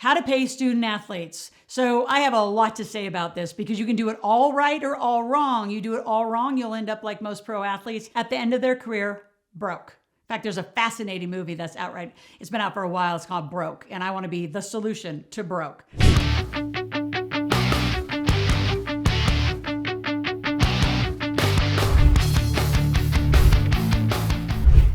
How to pay student athletes. So I have a lot to say about this because you can do it all right or all wrong. You do it all wrong, you'll end up like most pro athletes at the end of their career, broke. In fact, there's a fascinating movie that's outright, it's been out for a while, it's called Broke, and I want to be the solution to broke.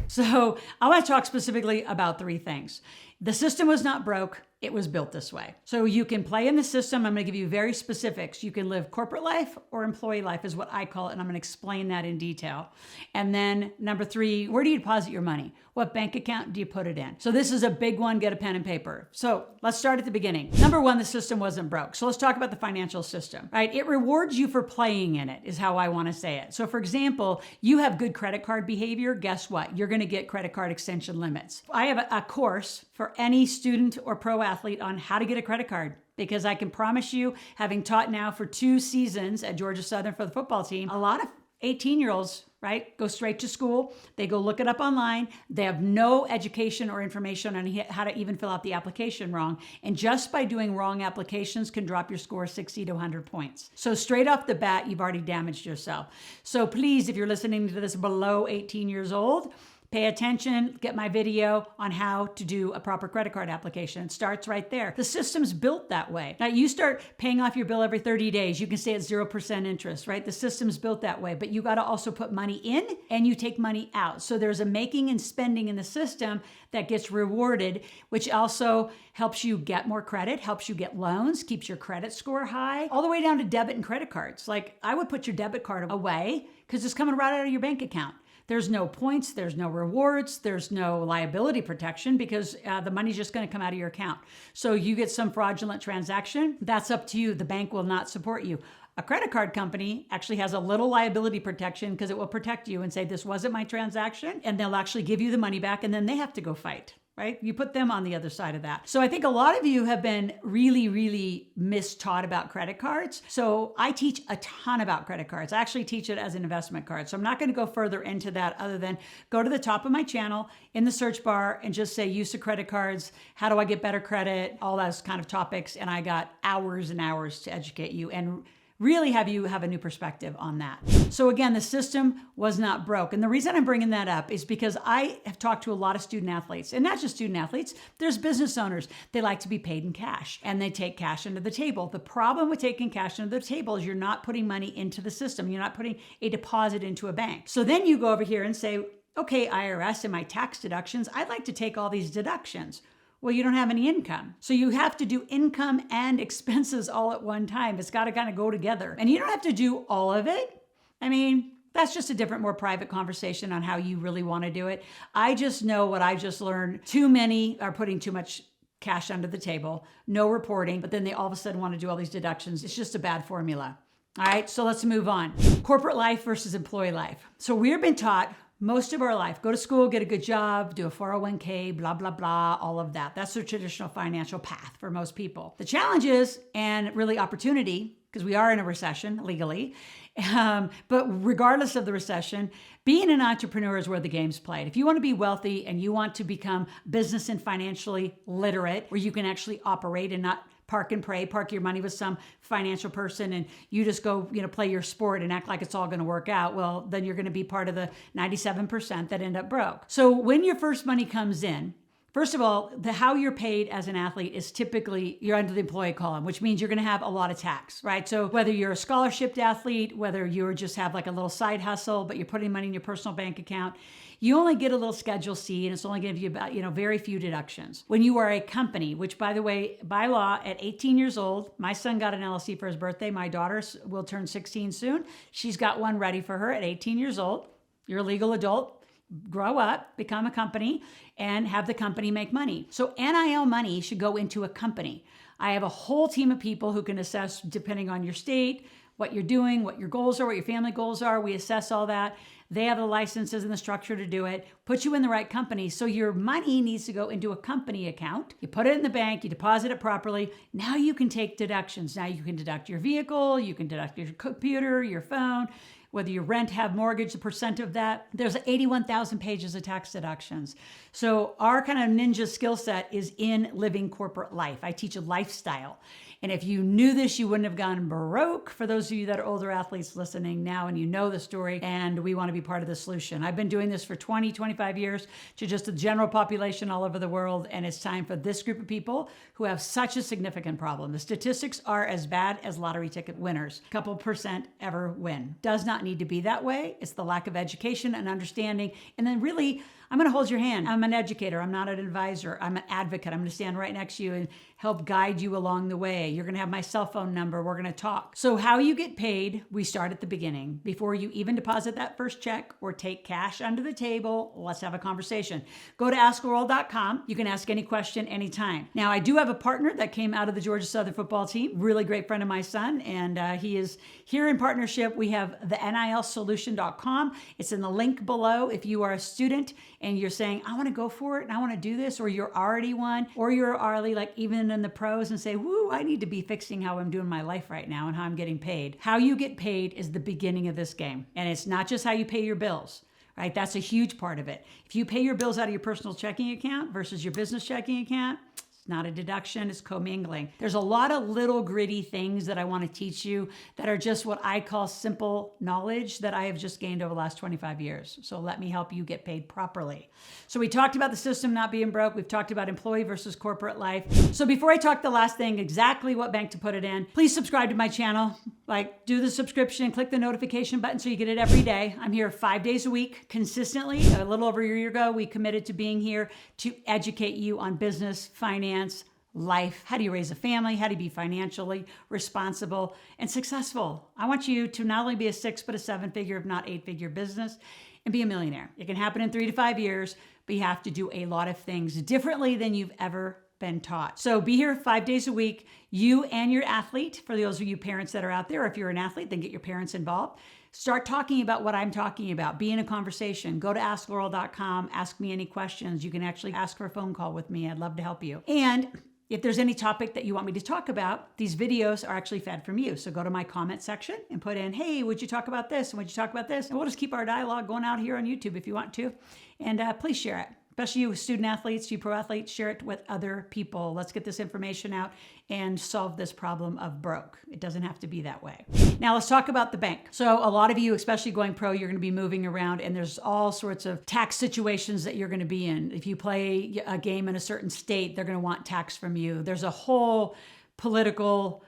So I want to talk specifically about three things. The system was not broke, it was built this way. So you can play in the system. I'm going to give you very specifics. You can live corporate life or employee life is what I call it, and I'm going to explain that in detail. And then number three, where do you deposit your money? What bank account do you put it in? So this is a big one, get a pen and paper. So let's start at the beginning. Number one, the system wasn't broke. So let's talk about the financial system, right? It rewards you for playing in it is how I want to say it. So for example, you have good credit card behavior. Guess what? You're going to get credit card extension limits. I have a course for any student or pro athlete on how to get a credit card. Because I can promise you, having taught now for 2 seasons at Georgia Southern for the football team, a lot of 18-year-olds, right, go straight to school. They go look it up online. They have no education or information on how to even fill out the application wrong. And just by doing wrong applications can drop your score 60 to 100 points. So straight off the bat, you've already damaged yourself. So please, if you're listening to this below 18 years old, pay attention, get my video on how to do a proper credit card application. It starts right there. The system's built that way. Now you start paying off your bill every 30 days. You can stay at 0% interest, right? The system's built that way, but you got to also put money in and you take money out. So there's a making and spending in the system that gets rewarded, which also helps you get more credit, helps you get loans, keeps your credit score high, all the way down to debit and credit cards. Like I would put your debit card away because it's coming right out of your bank account. There's no points, there's no rewards, there's no liability protection because the money's just going to come out of your account. So you get some fraudulent transaction, that's up to you. The bank will not support you. A credit card company actually has a little liability protection because it will protect you and say, this wasn't my transaction, and they'll actually give you the money back and then they have to go fight. Right? You put them on the other side of that. So I think a lot of you have been really mistaught about credit cards. So I teach a ton about credit cards. I actually teach it as an investment card. So I'm not going to go further into that other than go to the top of my channel in the search bar and just say use of credit cards. How do I get better credit? All those kind of topics. And I got hours and hours to educate you and really have you have a new perspective on that. So again, the system was not broke. And the reason I'm bringing that up is because I have talked to a lot of student athletes, and not just student athletes, there's business owners. They like to be paid in cash and they take cash under the table. The problem with taking cash under the table is you're not putting money into the system. You're not putting a deposit into a bank. So then you go over here and say, okay, IRS, and my tax deductions, I'd like to take all these deductions. Well, you don't have any income. So you have to do income and expenses all at one time. It's got to kind of go together. And you don't have to do all of it. I mean, that's just a different, more private conversation on how you really want to do it. I just know what I just learned. Too many are putting too much cash under the table, no reporting, but then they all of a sudden want to do all these deductions. It's just a bad formula. All right, so let's move on. Corporate life versus employee life. So we've been taught most of our life, go to school, get a good job, do a 401k, blah, blah, blah, all of that. That's the traditional financial path for most people. The challenge is, and really opportunity, because we are in a recession legally, but regardless of the recession, being an entrepreneur is where the game's played. If you want to be wealthy and you want to become business and financially literate, where you can actually operate and not park and pray, park your money with some financial person and you just go, play your sport and act like it's all going to work out. Well, then you're going to be part of the 97% that end up broke. So when your first money comes in, first of all, how you're paid as an athlete is typically you're under the employee column, which means you're going to have a lot of tax, right? So whether you're a scholarshiped athlete, whether you just have like a little side hustle, but you're putting money in your personal bank account, you only get a little Schedule C and it's only going to give you about, very few deductions. When you are a company, which by the way, by law at 18 years old, my son got an LLC for his birthday. My daughter will turn 16 soon. She's got one ready for her at 18 years old. You're a legal adult. Grow up, become a company, and have the company make money. So NIL money should go into a company. I have a whole team of people who can assess, depending on your state, what you're doing, what your goals are, what your family goals are. We assess all that. They have the licenses and the structure to do it, put you in the right company. So your money needs to go into a company account. You put it in the bank, you deposit it properly. Now you can take deductions. Now you can deduct your vehicle, you can deduct your computer, your phone, whether you rent, have mortgage, the percent of that. There's 81,000 pages of tax deductions. So our kind of ninja skill set is in living corporate life. I teach a lifestyle. And if you knew this, you wouldn't have gone broke. For those of you that are older athletes listening now and you know the story, and we want to be part of the solution. I've been doing this for 20, 25 years to just the general population all over the world. And it's time for this group of people who have such a significant problem. The statistics are as bad as lottery ticket winners. A couple percent ever win. Does not need to be that way. It's the lack of education and understanding. And then really, I'm going to hold your hand. I'm an educator. I'm not an advisor. I'm an advocate. I'm going to stand right next to you and help guide you along the way. You're going to have my cell phone number. We're going to talk. So how you get paid, we start at the beginning. Before you even deposit that first check or take cash under the table, let's have a conversation. Go to askloral.com. You can ask any question anytime. Now, I do have a partner that came out of the Georgia Southern football team, really great friend of my son, and he is here in partnership. We have the nilsolution.com. It's in the link below. If you are a student and you're saying, I want to go for it and I want to do this, or you're already one, or you're already like even in the pros and say, woo, I need to be fixing how I'm doing my life right now and how I'm getting paid. How you get paid is the beginning of this game. And it's not just how you pay your bills, right? That's a huge part of it. If you pay your bills out of your personal checking account versus your business checking account, not a deduction, it's commingling. There's a lot of little gritty things that I want to teach you that are just what I call simple knowledge that I have just gained over the last 25 years. So let me help you get paid properly. So we talked about the system not being broke. We've talked about employee versus corporate life. So before I talk the last thing, exactly what bank to put it in, please subscribe to my channel. Like, do the subscription, click the notification button so you get it every day. I'm here 5 days a week consistently. A little over a year ago, we committed to being here to educate you on business, finance, life. How do you raise a family? How do you be financially responsible and successful? I want you to not only be a 6, but a 7-figure, if not 8-figure business and be a millionaire. It can happen in 3 to 5 years, but you have to do a lot of things differently than you've ever been taught. So be here 5 days a week, you and your athlete. For those of you parents that are out there, if you're an athlete, then get your parents involved. Start talking about what I'm talking about. Be in a conversation. Go to askloral.com. Ask me any questions. You can actually ask for a phone call with me. I'd love to help you. And if there's any topic that you want me to talk about, these videos are actually fed from you. So go to my comment section and put in, hey, would you talk about this? And would you talk about this? And we'll just keep our dialogue going out here on YouTube if you want to. And please share it. Especially you student athletes, you pro athletes, share it with other people. Let's get this information out and solve this problem of broke. It doesn't have to be that way. Now let's talk about the bank. So a lot of you, especially going pro, you're going to be moving around and there's all sorts of tax situations that you're going to be in. If you play a game in a certain state, they're going to want tax from you. There's a whole political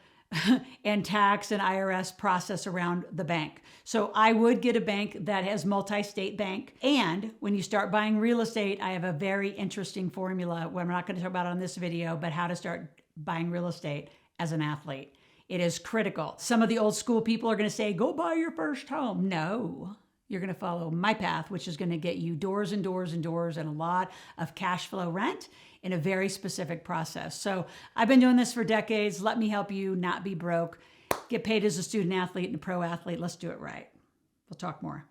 and tax and IRS process around the bank. So I would get a bank that has multi-state bank. And when you start buying real estate, I have a very interesting formula. Well, I'm not going to talk about it on this video, but how to start buying real estate as an athlete. It is critical. Some of the old school people are going to say, go buy your first home. No. You're going to follow my path, which is going to get you doors and doors and doors and a lot of cash flow rent in a very specific process. So I've been doing this for decades. Let me help you not be broke. Get paid as a student athlete and a pro athlete. Let's do it right. We'll talk more.